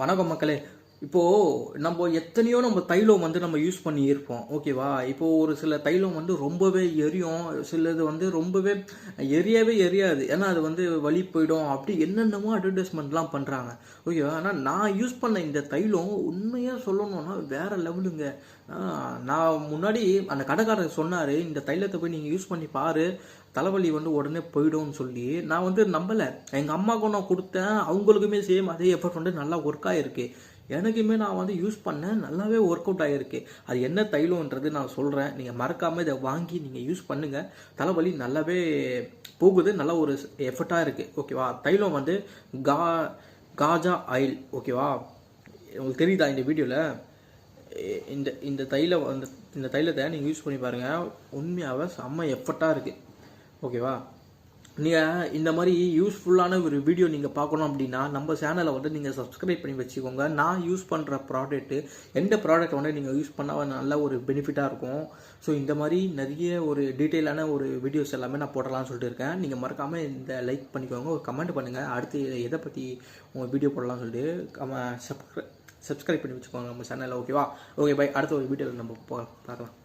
வணக்கம் மக்களே. இப்போது நம்ம தைலம் நம்ம யூஸ் பண்ணி இருப்போம், ஓகேவா? இப்போது ஒரு சில தைலம் ரொம்பவே எரியும், சிலது ரொம்பவே எரியவே எரியாது. ஏன்னா அது வலி போயிடும், அப்படி என்னென்னமோ அட்வர்டைஸ்மெண்ட்லாம் பண்ணுறாங்க, ஓகேவா? ஆனால் நான் யூஸ் பண்ண இந்த தைலம் உண்மையாக சொல்லணும்னா வேறு லெவலுங்க. நான் முன்னாடி அந்த கடைக்காரர் சொன்னார், இந்த தைலத்தை போய் நீங்கள் யூஸ் பண்ணி பாரு, தலைவலி உடனே போயிடும்னு சொல்லி. நான் நம்பலை. எங்கள் அம்மாவுக்கும் நான் கொடுத்தேன், அவங்களுக்குமே சேம் அதே எஃபர்ட் நல்லா ஒர்க் ஆகிருக்கு. எனக்குமே நான் யூஸ் பண்ணேன், நல்லாவே ஒர்க் அவுட் ஆகிருக்கு. அது என்ன தைலம்ன்றது நான் சொல்கிறேன், நீங்கள் மறக்காமல் இதை வாங்கி நீங்கள் யூஸ் பண்ணுங்கள். தலைவலி நல்லாவே போகுது, நல்ல ஒரு எஃபர்ட்டாக இருக்குது, ஓகேவா? தைலம் காஜா ஆயில், ஓகேவா? உங்களுக்கு தெரியுதா இந்த வீடியோவில்? இந்த இந்த தைலம் இந்த தைலத்தை நீங்கள் யூஸ் பண்ணி பாருங்கள், உண்மையாகவே செம்ம எஃபர்ட்டாக இருக்குது, ஓகேவா? நீங்கள் இந்த மாதிரி யூஸ்ஃபுல்லான ஒரு வீடியோ நீங்கள் பார்க்கணும் அப்படின்னா நம்ம சேனலை நீங்கள் சப்ஸ்கிரைப் பண்ணி வச்சுக்கோங்க. நான் யூஸ் பண்ணுற ப்ராடக்ட்டு, எந்த ப்ராடக்ட் நீங்கள் யூஸ் பண்ணால் நல்ல ஒரு பெனிஃபிட்டாக இருக்கும். ஸோ இந்த மாதிரி நிறைய ஒரு டீட்டெயிலான ஒரு வீடியோஸ் எல்லாமே நான் போடலாம்னு சொல்லிட்டு இருக்கேன். நீங்கள் மறக்காமல் இந்த லைக் பண்ணிக்கோங்க, ஒரு கமெண்ட் பண்ணுங்கள், அடுத்து எதை பற்றி உங்கள் வீடியோ போடலாம்னு சொல்லிட்டு சப்ஸ்கிரைப் பண்ணி வச்சுக்கோங்க நம்ம சேனலில், ஓகேவா? Okay bye. அடுத்த ஒரு வீடியோவில் நம்ம பார்க்கலாம்.